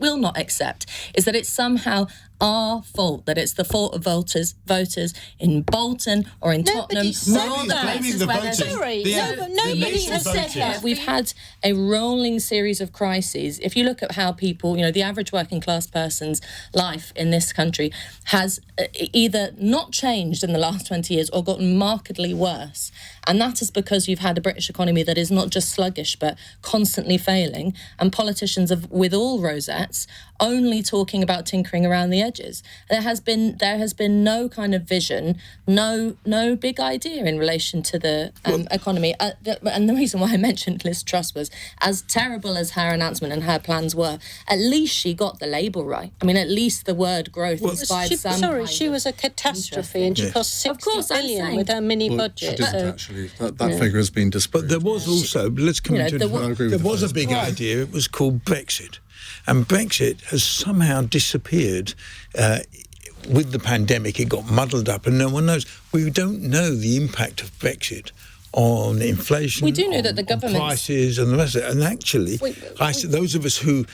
will not accept is that it's somehow our fault, that it's the fault of voters in Bolton or in Tottenham or all the places where there's... Nobody has said that. We've had a rolling series of crises. If you look at how people, the average working class person's life in this country has either not changed in the last 20 years or gotten markedly worse. And that is because you've had a British economy that is not just sluggish but constantly failing, and politicians with all rosettes only talking about tinkering around the edges. There has been no kind of vision, no big idea in relation to the economy. And the reason why I mentioned Liz Truss was, as terrible as her announcement and her plans were, at least she got the label right. I mean, at least the word growth inspired some. Sorry, she was a catastrophe, and she cost 60 billion with her mini budget. She didn't actually. That figure has been disproved. But there was also, let's come to there was a big idea. It was called Brexit. And Brexit has somehow disappeared. With the pandemic, it got muddled up, and no one knows. We don't know the impact of Brexit on inflation. We do know that the government prices and the rest of it. And actually, those of us who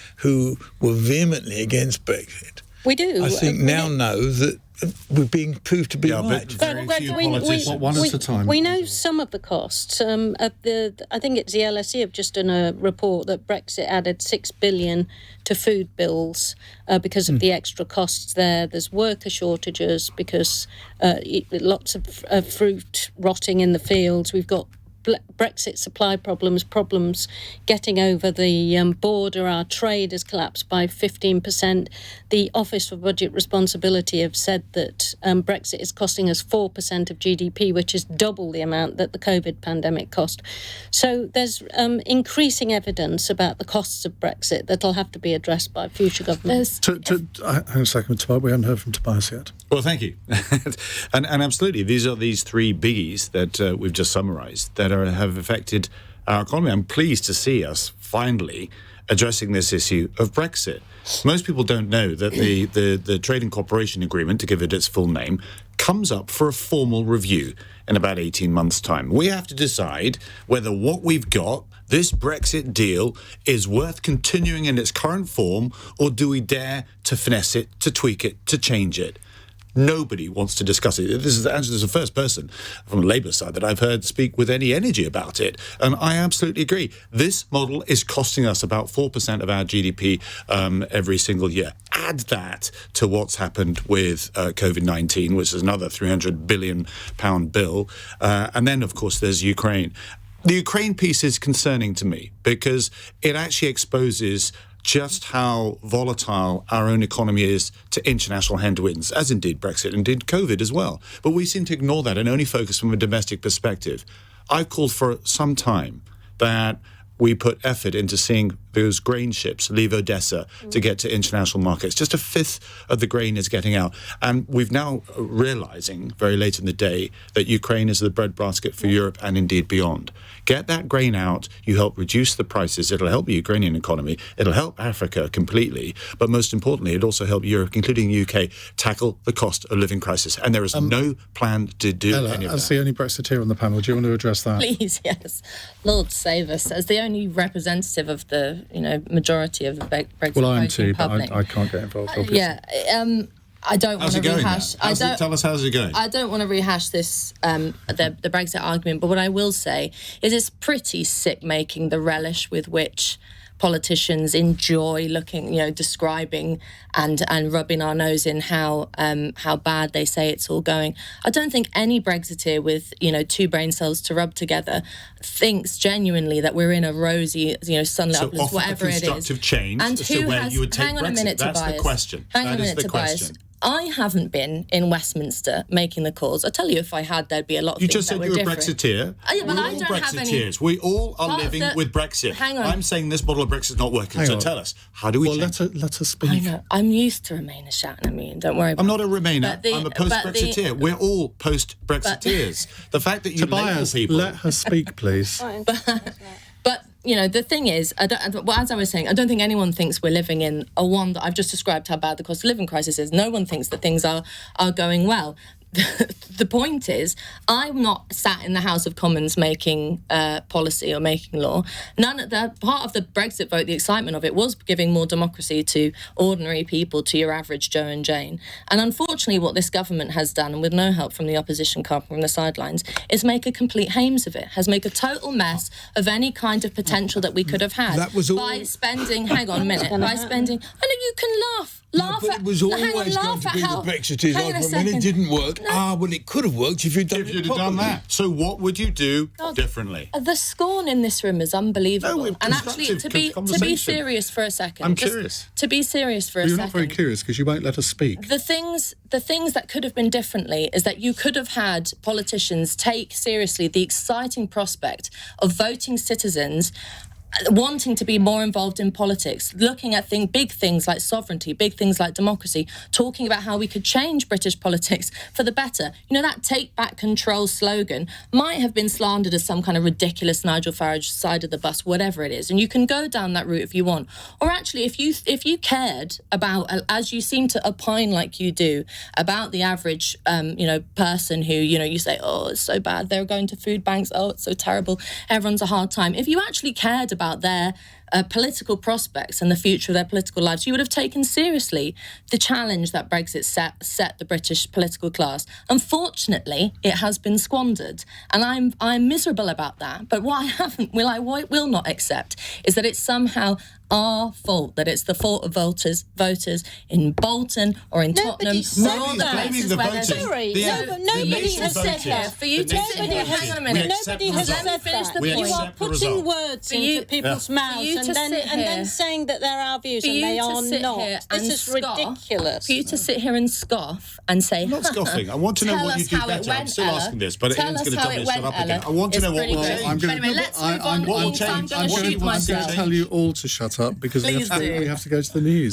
were vehemently against Brexit, we do. I think now know that we're being proved to be right. One at a time. We know some of the costs. I think it's the LSE have just done a report that Brexit added 6 billion to food bills because of the extra costs there. There's worker shortages because lots of fruit rotting in the fields. We've got Brexit supply problems getting over the border. Our trade has collapsed by 15%. The Office for Budget Responsibility have said that Brexit is costing us 4% of GDP, which is double the amount that the COVID pandemic cost. So there's increasing evidence about the costs of Brexit that'll have to be addressed by future governments. Hang on a second, Tobias. We haven't heard from Tobias yet. Well, thank you. and absolutely, these are these three biggies that we've just summarised that have affected our economy. I'm pleased to see us finally addressing this issue of Brexit. Most people don't know that the Trading Cooperation Agreement, to give it its full name, comes up for a formal review in about 18 months' time. We have to decide whether what we've got, this Brexit deal, is worth continuing in its current form, or do we dare to finesse it, to tweak it, to change it? Nobody wants to discuss it. This is the first person from the Labour side that I've heard speak with any energy about it. And I absolutely agree. This model is costing us about 4% of our GDP every single year. Add that to what's happened with COVID-19, which is another £300 billion bill. And then, of course, there's Ukraine. The Ukraine piece is concerning to me because it actually exposes just how volatile our own economy is to international headwinds, as indeed Brexit, indeed COVID as well. But we seem to ignore that and only focus from a domestic perspective. I've called for some time that we put effort into seeing those grain ships leave Odessa to get to international markets. Just a fifth of the grain is getting out. And we've now realising very late in the day that Ukraine is the breadbasket for Europe and indeed beyond. Get that grain out, you help reduce the prices, it'll help the Ukrainian economy, it'll help Africa completely, but most importantly, it'll also help Europe, including the UK, tackle the cost of living crisis. And there is no plan to do Ella, any of that. As the only Brexiteer on the panel, do you want to address that? Please, yes. Lord save us. As the only representative of the majority of the Brexit well, I am too, public. but I can't get involved, obviously. Yeah, I don't want to rehash. Tell us how's it going. I don't want to rehash this the Brexit argument, but what I will say is it's pretty sick making the relish with which politicians enjoy looking, describing and rubbing our nose in how bad they say it's all going. I don't think any Brexiteer with two brain cells to rub together thinks genuinely that we're in a rosy, sunlit uplands, whatever it is. Constructive change And as to where you would take hang on Brexit. a minute, That's Tobias. the question. Hang on a minute, Tobias. I haven't been in Westminster making the calls. I tell you, if I had, there'd be a lot of you things just said that you were were a different. Brexiteer. Yeah, but we're I all don't have any. Brexiteers. We all are living with Brexit. Hang on. I'm saying this model of Brexit is not working. Hang so on. tell us, how do we change it? Let us speak. I know. I'm used to Remainers shouting at me, and don't worry about I'm not a Remainer. But I'm a post-Brexiteer. We're all post-Brexiteers. The fact that you Tobias, label people... let her speak, please. But the thing is, as I was saying, I don't think anyone thinks we're living in a one that I've just described how bad the cost of living crisis is. No one thinks that things are going well. the point is, I'm not sat in the House of Commons making policy or making law. Part of the Brexit vote, the excitement of it was giving more democracy to ordinary people, to your average Joe and Jane. And unfortunately, what this government has done, and with no help from the opposition from the sidelines, is make a complete hames of it, has made a total mess of any kind of potential that we could have had. That was all... By spending, hang on a minute, by spending, I know you can laugh. But it was always going to be the Brexiteers argument when it didn't work. No. Well, it could have worked if you'd done that. So what would you do differently? The scorn in this room is unbelievable. No, and actually, to be serious for a second. I'm curious. To be serious for a second. You're not very curious because you won't let us speak. The things that could have been differently is that you could have had politicians take seriously the exciting prospect of voting citizens wanting to be more involved in politics, looking at big things like sovereignty, big things like democracy, talking about how we could change British politics for the better. You know, that take back control slogan might have been slandered as some kind of ridiculous Nigel Farage side of the bus, whatever it is. And you can go down that route if you want. Or actually, if you cared about, as you seem to opine like you do, about the average, person who, you say, oh, it's so bad, they're going to food banks, oh, it's so terrible, everyone's a hard time. If you actually cared about their political prospects and the future of their political lives, you would have taken seriously the challenge that Brexit set the British political class. Unfortunately, it has been squandered, and I'm miserable about that. But what I will not accept is that it's somehow our fault, that it's the fault of voters in Bolton or in Tottenham or all the places where there's... Sorry, nobody has said that. For you to sit here, hang on a minute. Nobody has said that. You are putting words into people's mouths and then saying that they're our views and they are not. This is ridiculous. For you to sit here and scoff and say... I'm not scoffing. I want to know what you do better. I'm still asking this, but Ian's going to tell me to shut up again. I want to know what will change. Anyway, let's move on. I'm going to shoot myself. I'm going to tell you all to shut up because we have to go to the news.